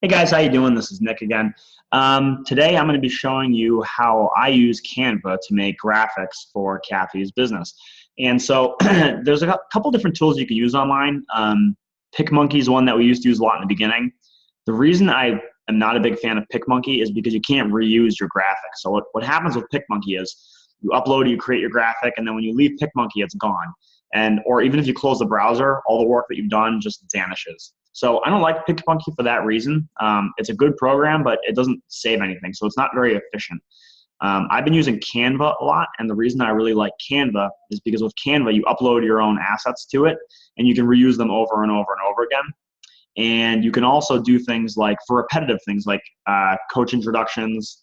Hey guys, how you doing? This is Nick again. Today I'm going to be showing you how I use Canva to make graphics for Kathy's business. And so there's a couple different tools you can use online. PicMonkey is one that we used to use a lot in the beginning. The reason I am not a big fan of PicMonkey is because you can't reuse your graphics. So what happens with PicMonkey is you upload, you create your graphic, and then when you leave PicMonkey, it's gone. Or even if you close the browser, all the work that you've done just vanishes. So I don't like PicMonkey for that reason. It's a good program, but it doesn't save anything, so it's not very efficient. I've been using Canva a lot, and the reason I really like Canva is because with Canva, you upload your own assets to it, and you can reuse them over and over and over again. And you can also do things like, for repetitive things like coach introductions,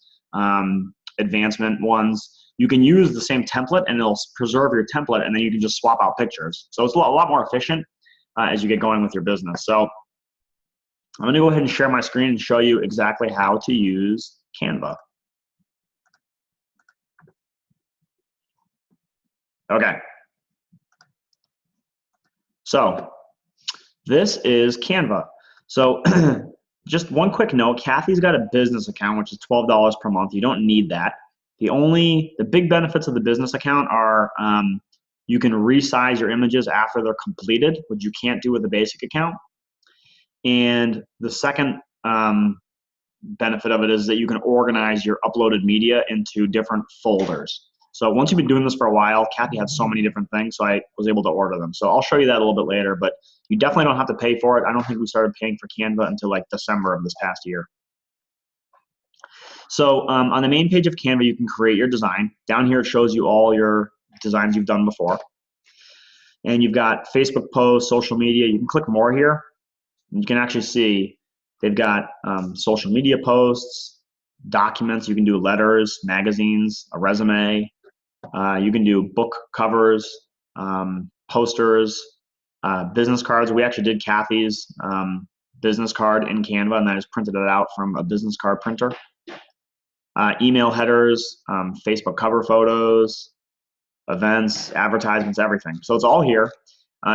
advancement ones, you can use the same template and it'll preserve your template, and then you can just swap out pictures. So it's a lot more efficient as you get going with your business. So I'm going to go ahead and share my screen and show you exactly how to use Canva. Okay. So this is Canva. So just one quick note, Kathy's got a business account, which is $12 per month. You don't need that. The big benefits of the business account are you can resize your images after they're completed, which you can't do with the basic account. And the second benefit of it is that you can organize your uploaded media into different folders. So once you've been doing this for a while, Kathy had so many different things, so I was able to order them. So I'll show you that a little bit later, but you definitely don't have to pay for it. I don't think we started paying for Canva until like December of this past year. So on the main page of Canva, you can create your design. Down here, it shows you all your designs you've done before. And you've got Facebook posts, social media. You can click more here. And you can actually see they've got social media posts, documents. You can do letters, magazines, a resume. You can do book covers, posters, business cards. We actually did Kathy's business card in Canva, and I just printed it out from a business card printer. Email headers, Facebook cover photos, events, advertisements, everything. So it's all here.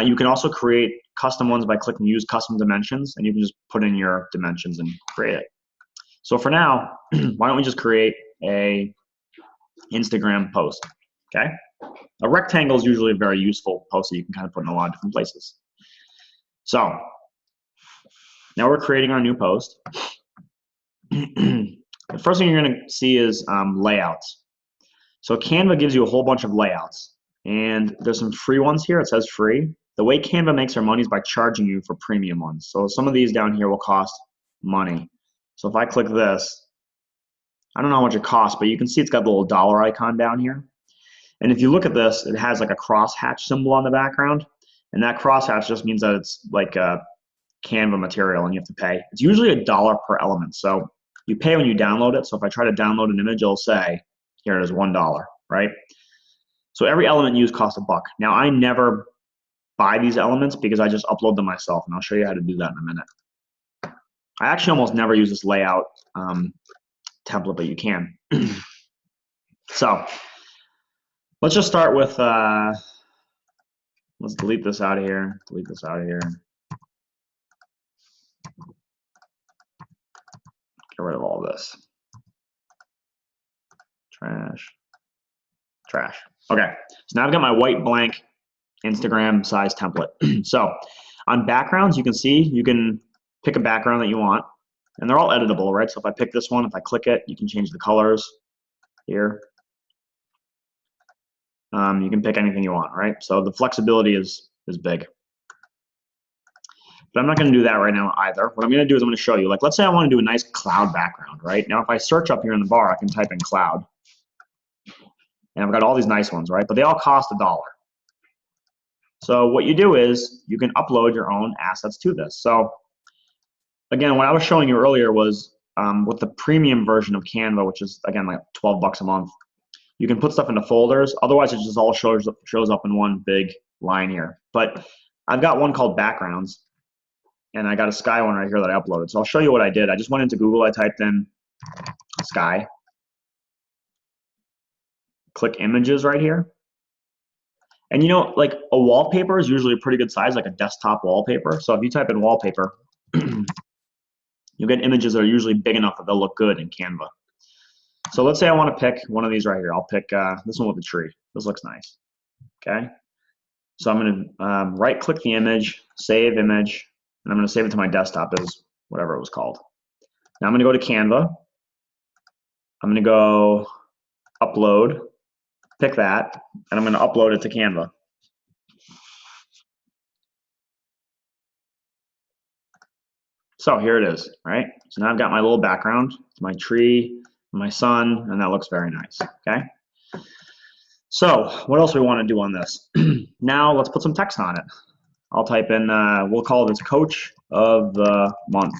You can also create custom ones by clicking Use Custom Dimensions, and you can just put in your dimensions and create it. So for now, why don't we just create a Instagram post, okay? A rectangle is usually a very useful post that you can kind of put in a lot of different places. So now we're creating our new post. The first thing you're going to see is layouts. So Canva gives you a whole bunch of layouts, and there's some free ones here. It says free. The way Canva makes their money is by charging you for premium ones. So some of these down here will cost money. So if I click this, I don't know how much it costs, but you can see it's got the little dollar icon down here. And if you look at this, it has like a crosshatch symbol on the background, and that crosshatch just means that it's like a Canva material and you have to pay. It's usually $1 per element. So you pay when you download it. So if I try to download an image, it'll say, here it is, $1, right? So every element used costs $1. Now I never buy these elements because I just upload them myself, and I'll show you how to do that in a minute. I actually almost never use this layout template, but you can. So let's just start with, let's delete this out of here, delete this out of here. Get rid of all this. Trash. Trash. Okay, so now I've got my white blank Instagram size template. So on backgrounds, you can see you can pick a background that you want, and they're all editable, right? So if I pick this one, if I click it, you can change the colors here. You can pick anything you want, right? So the flexibility is big. But I'm not going to do that right now either. What I'm going to do is I'm going to show you, like, let's say I want to do a nice cloud background, right? Now if I search up here in the bar, I can type in cloud. And I've got all these nice ones, right? But they all cost $1. So what you do is you can upload your own assets to this. So again, what I was showing you earlier was with the premium version of Canva, which is, again, like $12 a month, you can put stuff into folders. Otherwise, it just all shows up in one big line here. But I've got one called backgrounds, and I got a sky one right here that I uploaded. So I'll show you what I did. I just went into Google. I typed in sky. Click images right here. And you know, like a wallpaper is usually a pretty good size, like a desktop wallpaper. So if you type in wallpaper, you you'll get images that are usually big enough that they'll look good in Canva. So let's say I want to pick one of these right here. I'll pick this one with the tree. This looks nice. Okay. So I'm going to right-click the image, save image, and I'm going to save it to my desktop as whatever it was called. Now I'm going to go to Canva. I'm going to go upload, pick that, and I'm going to upload it to Canva. So here it is, right? So now I've got my little background, my tree, my sun, and that looks very nice, okay? So what else do we want to do on this? Now let's put some text on it. I'll type in, we'll call this Coach of the Month,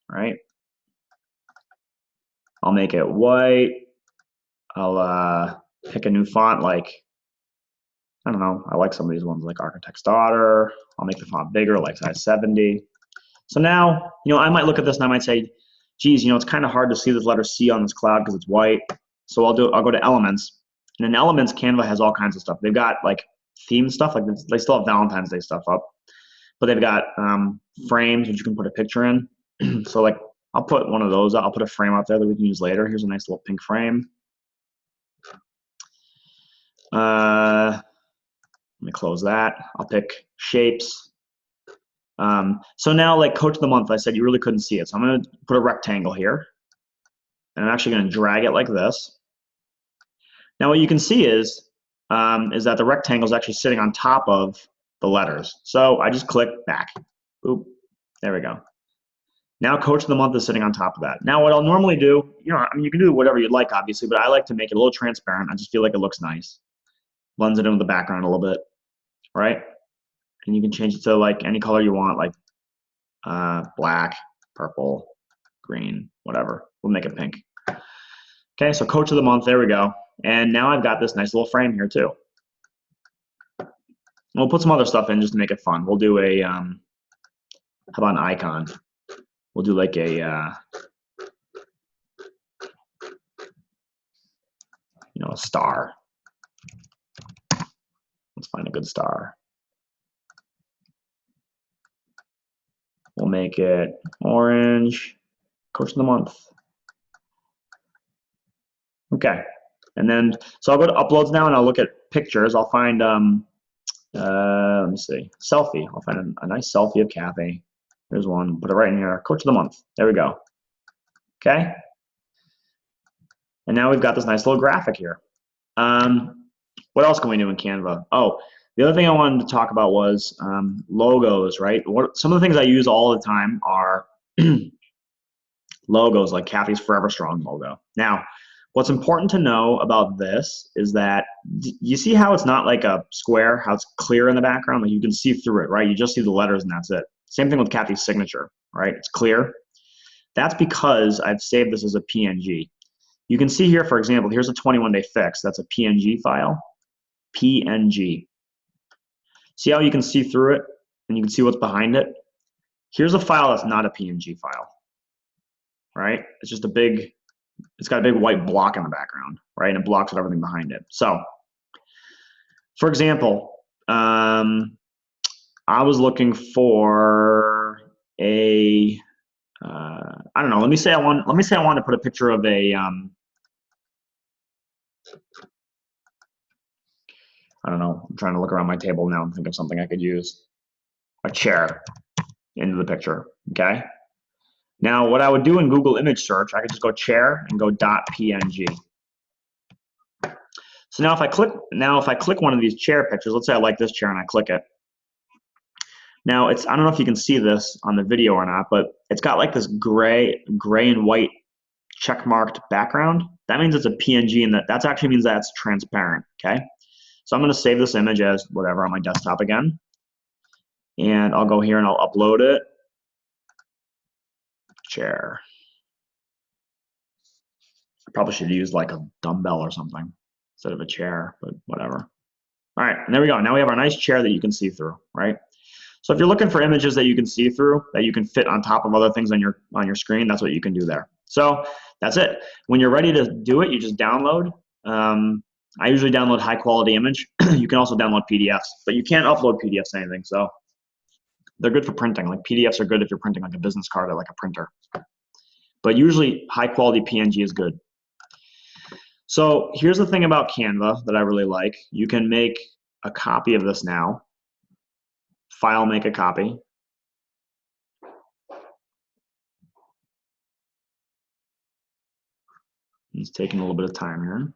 right? I'll make it white. I'll pick a new font like, I don't know, I like some of these ones like Architect's Daughter. I'll make the font bigger, like size 70. So now, I might look at this and I might say, geez, it's kind of hard to see this letter C on this cloud because it's white. So I'll go to Elements. And in Elements, Canva has all kinds of stuff. They've got like theme stuff, like they still have Valentine's Day stuff up. But they've got frames, which you can put a picture in. So like, I'll put one of those, I'll put a frame out there that we can use later. Here's a nice little pink frame. Let me close that. I'll pick shapes. So now, like Coach of the Month, I said you really couldn't see it. So I'm going to put a rectangle here. And I'm actually going to drag it like this. Now what you can see is that the rectangle is actually sitting on top of the letters. So I just click back. Boop. There we go. Now Coach of the Month is sitting on top of that. Now what I'll normally do, you can do whatever you'd like, obviously, but I like to make it a little transparent. I just feel like it looks nice. Blends it in with the background a little bit, right? And you can change it to like any color you want, like black, purple, green, whatever. We'll make it pink. Okay, so Coach of the Month, there we go. And now I've got this nice little frame here too. We'll put some other stuff in just to make it fun. We'll do a, how about an icon? We'll do like a, a star. Let's find a good star. We'll make it orange. Coach of the Month. Okay. And then, so I'll go to Uploads now and I'll look at pictures. I'll find, let me see, selfie. I'll find a nice selfie of Kathy. There's one, put it right in here. Coach of the Month. There we go. Okay. And now we've got this nice little graphic here. What else can we do in Canva? Oh, the other thing I wanted to talk about was logos, right? Some of the things I use all the time are logos, like Kathy's Forever Strong logo. Now, what's important to know about this is that you see how it's not like a square, how it's clear in the background? Like you can see through it, right? You just see the letters and that's it. Same thing with Kathy's signature, right? It's clear. That's because I've saved this as a PNG. You can see here, for example, here's a 21-day fix. That's a PNG file. PNG. See how you can see through it and you can see what's behind it? Here's a file that's not a PNG file, right? It's just it's got a big white block in the background, right? And it blocks everything behind it. So, for example, I was looking for a, I don't know. Let me say I want to put a picture of a, I don't know. I'm trying to look around my table now and think of something I could use. A chair into the picture. Okay. Now, what I would do in Google image search, I could just go chair and go .png. So now if I click one of these chair pictures, let's say I like this chair and I click it. Now I don't know if you can see this on the video or not, but it's got like this gray and white check marked background. That means it's a PNG, and that actually means that's transparent. Okay. So I'm going to save this image as whatever on my desktop again. And I'll go here and I'll upload it. Chair. I probably should use like a dumbbell or something instead of a chair, but whatever. All right, and there we go. Now we have our nice chair that you can see through, right? So if you're looking for images that you can see through, that you can fit on top of other things on your screen, that's what you can do there. So that's it. When you're ready to do it, you just download. I usually download high quality image. You can also download PDFs, but you can't upload PDFs to anything. So They're good for printing. Like PDFs are good if you're printing like a business card or like a printer. But usually high quality PNG is good. So here's the thing about Canva that I really like. You can make a copy of this now. File, make a copy. It's taking a little bit of time here.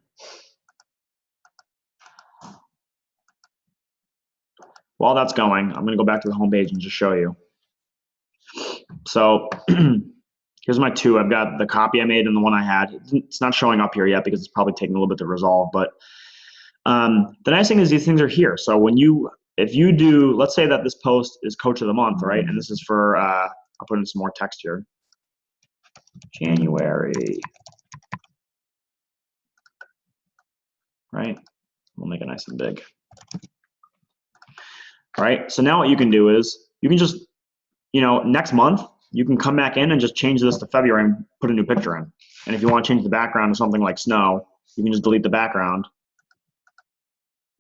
While that's going, I'm going to go back to the home page and just show you. So here's my two. I've got the copy I made and the one I had. It's not showing up here yet because it's probably taking a little bit to resolve. But the nice thing is these things are here. So when if you do, let's say that this post is Coach of the Month, right? And this is for, I'll put in some more text here. January, right? We'll make it nice and big. All right, so now what you can do is you can just, next month, you can come back in and just change this to February and put a new picture in. And if you want to change the background to something like snow, you can just delete the background.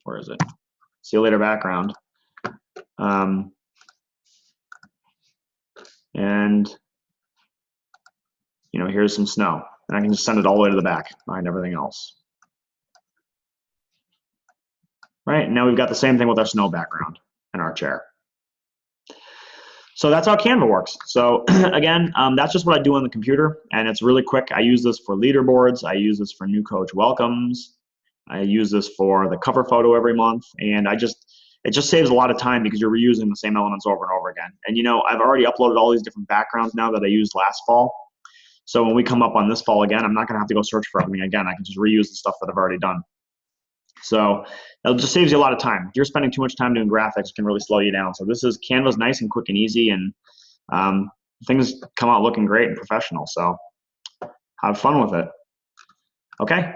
Where is it? See you later background. And, here's some snow. And I can just send it all the way to the back behind everything else. Right, now we've got the same thing with our snow background and our chair. So that's how Canva works. So again, that's just what I do on the computer, and it's really quick. I use this for leaderboards. I use this for new coach welcomes. I use this for the cover photo every month, and it just saves a lot of time because you're reusing the same elements over and over again. And I've already uploaded all these different backgrounds now that I used last fall. So when we come up on this fall again, I'm not going to have to go search for everything again. I can just reuse the stuff that I've already done. So it just saves you a lot of time. If you're spending too much time doing graphics, it can really slow you down. So Canva's nice and quick and easy, and things come out looking great and professional. So have fun with it. Okay.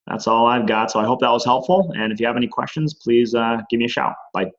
That's all I've got. So I hope that was helpful. And if you have any questions, please give me a shout. Bye.